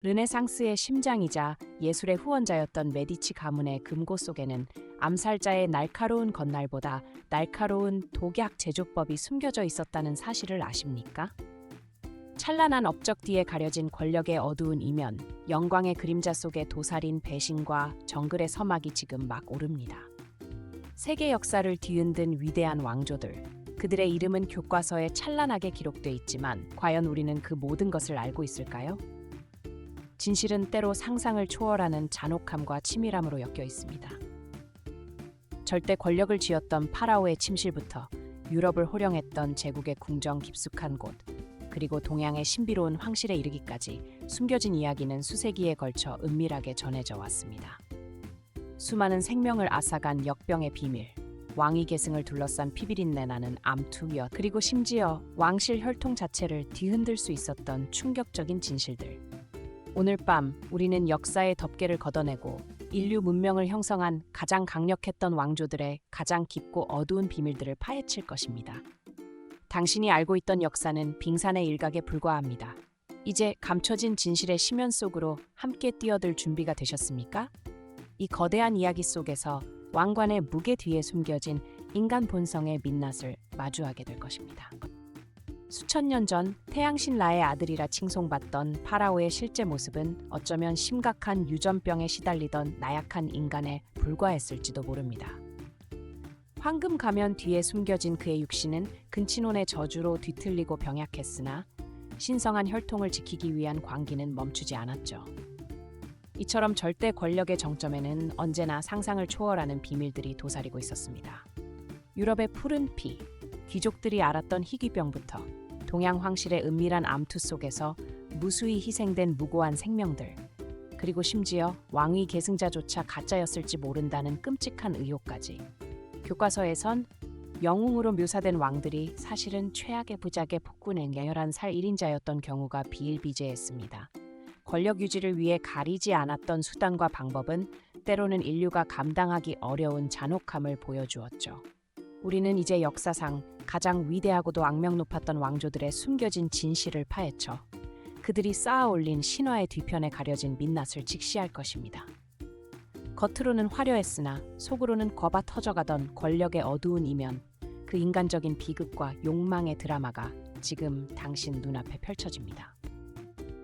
르네상스의 심장이자 예술의 후원자였던 메디치 가문의 금고 속에는 암살자의 날카로운 건날보다 날카로운 독약 제조법이 숨겨져 있었다는 사실을 아십니까? 찬란한 업적 뒤에 가려진 권력의 어두운 이면, 영광의 그림자 속에 도살인 배신과 정글의 서막이 지금 막 오릅니다. 세계 역사를 뒤흔든 위대한 왕조들, 그들의 이름은 교과서에 찬란하게 기록돼 있지만 과연 우리는 그 모든 것을 알고 있을까요? 진실은 때로 상상을 초월하는 잔혹함과 치밀함으로 엮여 있습니다. 절대 권력을 쥐었던 파라오의 침실부터 유럽을 호령했던 제국의 궁정 깊숙한 곳, 그리고 동양의 신비로운 황실에 이르기까지 숨겨진 이야기는 수세기에 걸쳐 은밀하게 전해져 왔습니다. 수많은 생명을 앗아간 역병의 비밀, 왕위 계승을 둘러싼 피비린내 나는 암투여, 그리고 심지어 왕실 혈통 자체를 뒤흔들 수 있었던 충격적인 진실들. 오늘 밤 우리는 역사의 덮개를 걷어내고 인류 문명을 형성한 가장 강력했던 왕조들의 가장 깊고 어두운 비밀들을 파헤칠 것입니다. 당신이 알고 있던 역사는 빙산의 일각에 불과합니다. 이제 감춰진 진실의 심연 속으로 함께 뛰어들 준비가 되셨습니까? 이 거대한 이야기 속에서 왕관의 무게 뒤에 숨겨진 인간 본성의 민낯을 마주하게 될 것입니다. 수천 년 전 태양신 라의 아들이라 칭송받던 파라오의 실제 모습은 어쩌면 심각한 유전병에 시달리던 나약한 인간에 불과했을지도 모릅니다. 황금 가면 뒤에 숨겨진 그의 육신은 근친혼의 저주로 뒤틀리고 병약했으나 신성한 혈통을 지키기 위한 광기는 멈추지 않았죠. 이처럼 절대 권력의 정점에는 언제나 상상을 초월하는 비밀들이 도사리고 있었습니다. 유럽의 푸른 피, 귀족들이 앓았던 희귀병부터 동양 황실의 은밀한 암투 속에서 무수히 희생된 무고한 생명들, 그리고 심지어 왕위 계승자조차 가짜였을지 모른다는 끔찍한 의혹까지. 교과서에선 영웅으로 묘사된 왕들이 사실은 최악의 부작의 폭군의 11살 1인자였던 경우가 비일비재했습니다. 권력 유지를 위해 가리지 않았던 수단과 방법은 때로는 인류가 감당하기 어려운 잔혹함을 보여주었죠. 우리는 이제 역사상 가장 위대하고도 악명 높았던 왕조들의 숨겨진 진실을 파헤쳐 그들이 쌓아올린 신화의 뒤편에 가려진 민낯을 직시할 것입니다. 겉으로는 화려했으나 속으로는 거바 터져가던 권력의 어두운 이면, 그 인간적인 비극과 욕망의 드라마가 지금 당신 눈앞에 펼쳐집니다.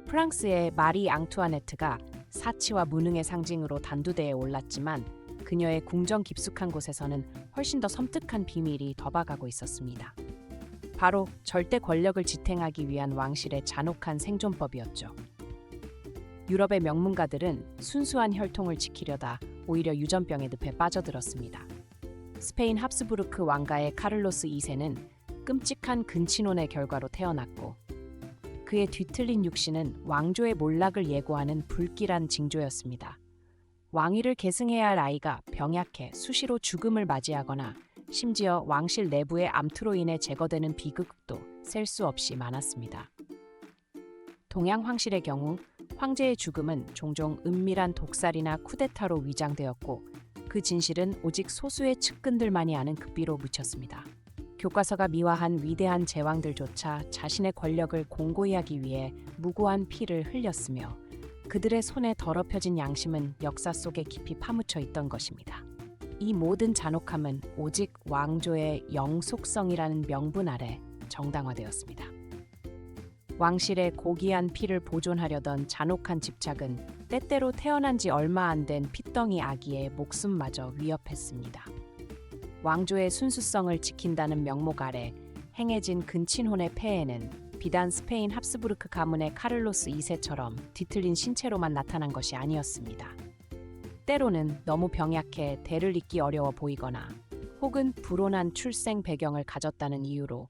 프랑스의 마리 앙투아네트가 사치와 무능의 상징으로 단두대에 올랐지만 그녀의 궁정 깊숙한 곳에서는 훨씬 더 섬뜩한 비밀이 더박하고 있었습니다. 바로 절대 권력을 지탱하기 위한 왕실의 잔혹한 생존법이었죠. 유럽의 명문가들은 순수한 혈통을 지키려다 오히려 유전병의 늪에 빠져들었습니다. 스페인 합스부르크 왕가의 카를로스 2세는 끔찍한 근친혼의 결과로 태어났고, 그의 뒤틀린 육신은 왕조의 몰락을 예고하는 불길한 징조였습니다. 왕위를 계승해야 할 아이가 병약해 수시로 죽음을 맞이하거나 심지어 왕실 내부의 암투로 인해 제거되는 비극도 셀 수 없이 많았습니다. 동양 황실의 경우 황제의 죽음은 종종 은밀한 독살이나 쿠데타로 위장되었고, 그 진실은 오직 소수의 측근들만이 아는 극비로 묻혔습니다. 교과서가 미화한 위대한 제왕들조차 자신의 권력을 공고히 하기 위해 무고한 피를 흘렸으며, 그들의 손에 더럽혀진 양심은 역사 속에 깊이 파묻혀 있던 것입니다. 이 모든 잔혹함은 오직 왕조의 영속성이라는 명분 아래 정당화되었습니다. 왕실의 고귀한 피를 보존하려던 잔혹한 집착은 때때로 태어난 지 얼마 안 된 핏덩이 아기의 목숨마저 위협했습니다. 왕조의 순수성을 지킨다는 명목 아래 행해진 근친혼의 폐해는 비단 스페인 합스부르크 가문의 카를로스 2세처럼 뒤틀린 신체로만 나타난 것이 아니었습니다. 때로는 너무 병약해 대를 잇기 어려워 보이거나 혹은 불온한 출생 배경을 가졌다는 이유로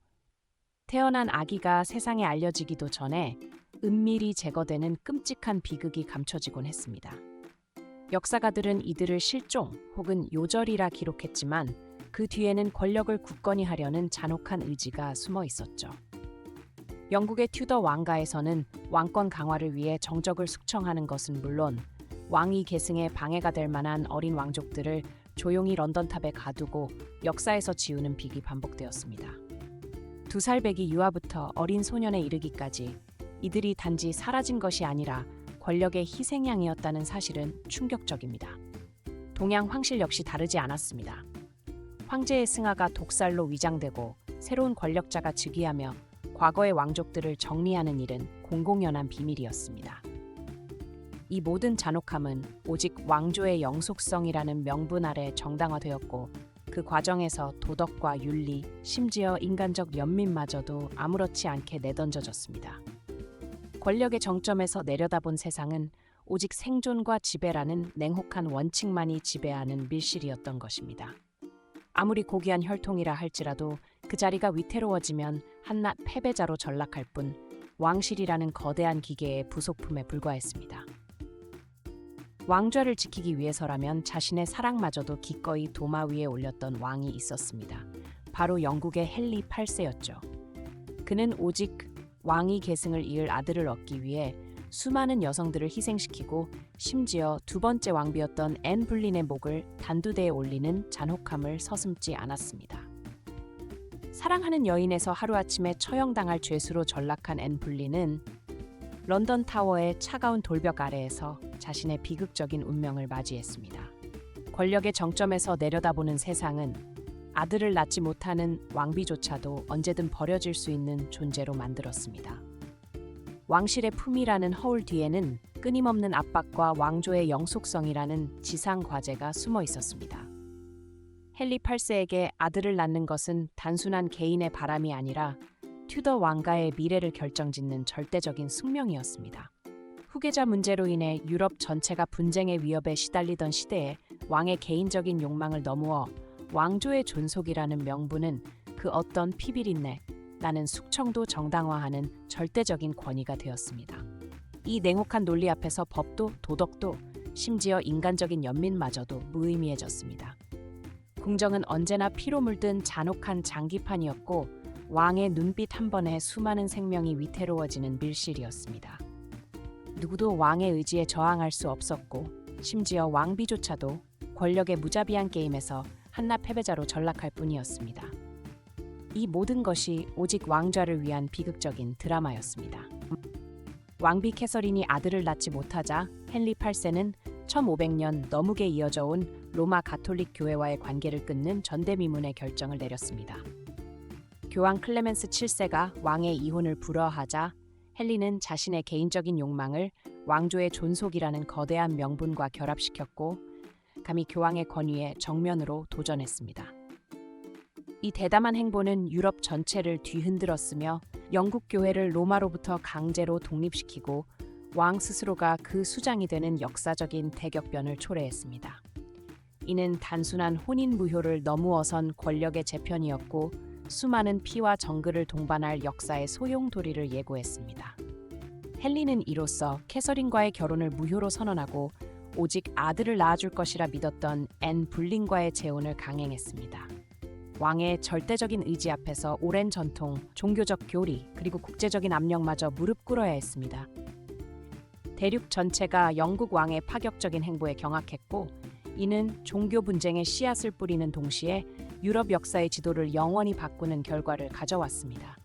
태어난 아기가 세상에 알려지기도 전에 은밀히 제거되는 끔찍한 비극이 감춰지곤 했습니다. 역사가들은 이들을 실종 혹은 요절이라 기록했지만 그 뒤에는 권력을 굳건히 하려는 잔혹한 의지가 숨어 있었죠. 영국의 튜더 왕가에서는 왕권 강화를 위해 정적을 숙청하는 것은 물론 왕위 계승에 방해가 될 만한 어린 왕족들을 조용히 런던탑에 가두고 역사에서 지우는 빅이 반복되었습니다. 2살 배기 유아부터 어린 소년에 이르기까지 이들이 단지 사라진 것이 아니라 권력의 희생양이었다는 사실은 충격적입니다. 동양 황실 역시 다르지 않았습니다. 황제의 승하가 독살로 위장되고 새로운 권력자가 즉위하며 과거의 왕족들을 정리하는 일은 공공연한 비밀이었습니다. 이 모든 잔혹함은 오직 왕조의 영속성이라는 명분 아래 정당화되었고, 그 과정에서 도덕과 윤리, 심지어 인간적 연민마저도 아무렇지 않게 내던져졌습니다. 권력의 정점에서 내려다본 세상은 오직 생존과 지배라는 냉혹한 원칙만이 지배하는 밀실이었던 것입니다. 아무리 고귀한 혈통이라 할지라도 그 자리가 위태로워지면 한낱 패배자로 전락할 뿐 왕실이라는 거대한 기계의 부속품에 불과했습니다. 왕좌를 지키기 위해서라면 자신의 사랑마저도 기꺼이 도마 위에 올렸던 왕이 있었습니다. 바로 영국의 헨리 8세였죠. 그는 오직 왕위 계승을 이을 아들을 얻기 위해 수많은 여성들을 희생시키고 심지어 두 번째 왕비였던 앤 불린의 목을 단두대에 올리는 잔혹함을 서슴지 않았습니다. 사랑하는 여인에서 하루아침에 처형당할 죄수로 전락한 앤 불린은 런던 타워의 차가운 돌벽 아래에서 자신의 비극적인 운명을 맞이했습니다. 권력의 정점에서 내려다보는 세상은 아들을 낳지 못하는 왕비조차도 언제든 버려질 수 있는 존재로 만들었습니다. 왕실의 품위라는 허울 뒤에는 끊임없는 압박과 왕조의 영속성이라는 지상 과제가 숨어 있었습니다. 헨리 8세에게 아들을 낳는 것은 단순한 개인의 바람이 아니라 튜더 왕가의 미래를 결정짓는 절대적인 숙명이었습니다. 후계자 문제로 인해 유럽 전체가 분쟁의 위협에 시달리던 시대에 왕의 개인적인 욕망을 넘어어 왕조의 존속이라는 명분은 그 어떤 피비린내, 나는 숙청도 정당화하는 절대적인 권위가 되었습니다. 이 냉혹한 논리 앞에서 법도 도덕도 심지어 인간적인 연민마저도 무의미해졌습니다. 궁정은 언제나 피로 물든 잔혹한 장기판이었고 왕의 눈빛 한 번에 수많은 생명이 위태로워지는 밀실이었습니다. 누구도 왕의 의지에 저항할 수 없었고 심지어 왕비조차도 권력의 무자비한 게임에서 한낱 패배자로 전락할 뿐이었습니다. 이 모든 것이 오직 왕좌를 위한 비극적인 드라마였습니다. 왕비 캐서린이 아들을 낳지 못하자 헨리 8세는 1500년 넘게 이어져 온 로마 가톨릭 교회와의 관계를 끊는 전대미문의 결정을 내렸습니다. 교황 클레멘스 7세가 왕의 이혼을 불허하자 헨리는 자신의 개인적인 욕망을 왕조의 존속이라는 거대한 명분과 결합시켰고 감히 교황의 권위에 정면으로 도전했습니다. 이 대담한 행보는 유럽 전체를 뒤흔들었으며 영국 교회를 로마로부터 강제로 독립시키고 왕 스스로가 그 수장이 되는 역사적인 대격변을 초래했습니다. 이는 단순한 혼인 무효를 넘어선 권력의 재편이었고 수많은 피와 정글을 동반할 역사의 소용돌이를 예고했습니다. 헨리는 이로써 캐서린과의 결혼을 무효로 선언하고 오직 아들을 낳아줄 것이라 믿었던 앤 불린과의 재혼을 강행했습니다. 왕의 절대적인 의지 앞에서 오랜 전통, 종교적 교리, 그리고 국제적인 압력마저 무릎 꿇어야 했습니다. 대륙 전체가 영국 왕의 파격적인 행보에 경악했고 이는 종교 분쟁의 씨앗을 뿌리는 동시에 유럽 역사의 지도를 영원히 바꾸는 결과를 가져왔습니다.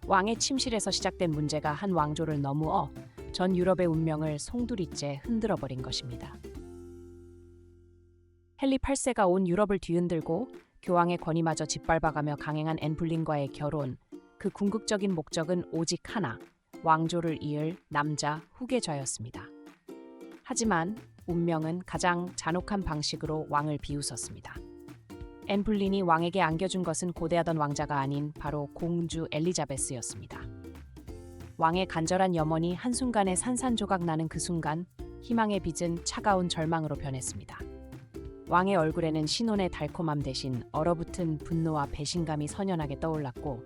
왕의 침실에서 시작된 문제가 한 왕조를 넘어어 전 유럽의 운명을 송두리째 흔들어버린 것입니다. 헨리 8세가 온 유럽을 뒤흔들고 교황의 권위마저 짓밟아가며 강행한 앤 불린과의 결혼, 그 궁극적인 목적은 오직 하나, 왕조를 이을 남자 후계자였습니다. 하지만 운명은 가장 잔혹한 방식으로 왕을 비웃었습니다. 앤 불린이 왕에게 안겨준 것은 고대하던 왕자가 아닌 바로 공주 엘리자베스였습니다. 왕의 간절한 염원이 한순간에 산산조각 나는 그 순간 희망의 빛은 차가운 절망으로 변했습니다. 왕의 얼굴에는 신혼의 달콤함 대신 얼어붙은 분노와 배신감이 선연하게 떠올랐고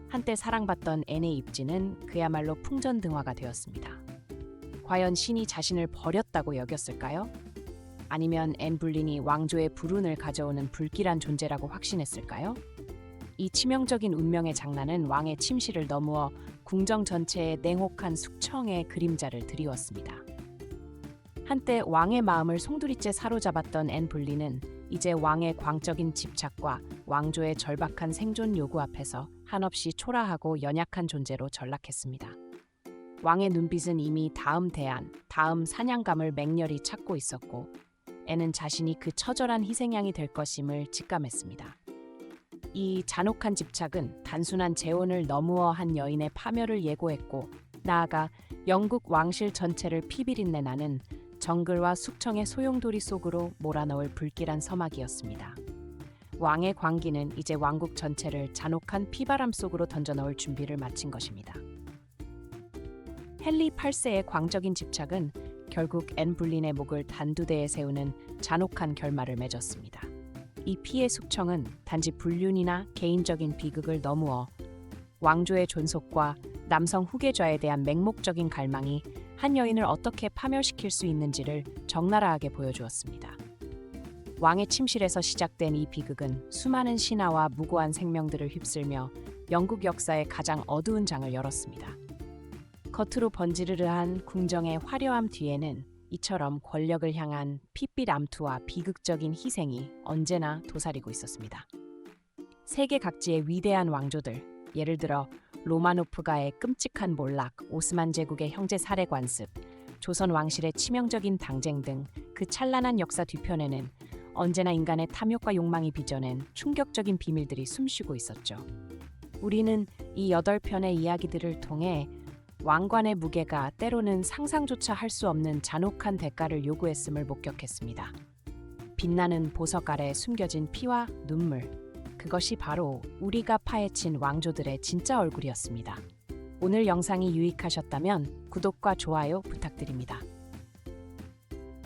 한때 사랑받던 앤의 입지는 그야말로 풍전등화가 되었습니다. 과연 신이 자신을 버렸다고 여겼을까요? 아니면 앤 불린이 왕조의 불운을 가져오는 불길한 존재라고 확신했을까요? 이 치명적인 운명의 장난은 왕의 침실을 넘어어 궁정 전체에 냉혹한 숙청의 그림자를 드리웠습니다. 한때 왕의 마음을 송두리째 사로잡았던 앤 불린은 이제 왕의 광적인 집착과 왕조의 절박한 생존 요구 앞에서 한없이 초라하고 연약한 존재로 전락했습니다. 왕의 눈빛은 이미 다음 대안, 다음 사냥감을 맹렬히 찾고 있었고 애는 자신이 그 처절한 희생양이 될 것임을 직감했습니다. 이 잔혹한 집착은 단순한 재혼을 너무어 한 여인의 파멸을 예고했고 나아가 영국 왕실 전체를 피비린내 나는 정글과 숙청의 소용돌이 속으로 몰아넣을 불길한 서막이었습니다. 왕의 광기는 이제 왕국 전체를 잔혹한 피바람 속으로 던져넣을 준비를 마친 것입니다. 헨리 8세의 광적인 집착은 결국 앤 불린의 목을 단두대에 세우는 잔혹한 결말을 맺었습니다. 이 피해 숙청은 단지 불륜이나 개인적인 비극을 너무어 왕조의 존속과 남성 후계자에 대한 맹목적인 갈망이 한 여인을 어떻게 파멸시킬 수 있는지를 적나라하게 보여주었습니다. 왕의 침실에서 시작된 이 비극은 수많은 신하와 무고한 생명들을 휩쓸며 영국 역사의 가장 어두운 장을 열었습니다. 겉으로 번지르르한 궁정의 화려함 뒤에는 이처럼 권력을 향한 핏빛 암투와 비극적인 희생이 언제나 도사리고 있었습니다. 세계 각지의 위대한 왕조들, 예를 들어 로마노프가의 끔찍한 몰락, 오스만 제국의 형제 살해 관습, 조선 왕실의 치명적인 당쟁 등 그 찬란한 역사 뒤편에는 언제나 인간의 탐욕과 욕망이 빚어낸 충격적인 비밀들이 숨쉬고 있었죠. 우리는 이 8편의 이야기들을 통해 왕관의 무게가 때로는 상상조차 할 수 없는 잔혹한 대가를 요구했음을 목격했습니다. 빛나는 보석 아래 숨겨진 피와 눈물, 그것이 바로 우리가 파헤친 왕조들의 진짜 얼굴이었습니다. 오늘 영상이 유익하셨다면 구독과 좋아요 부탁드립니다.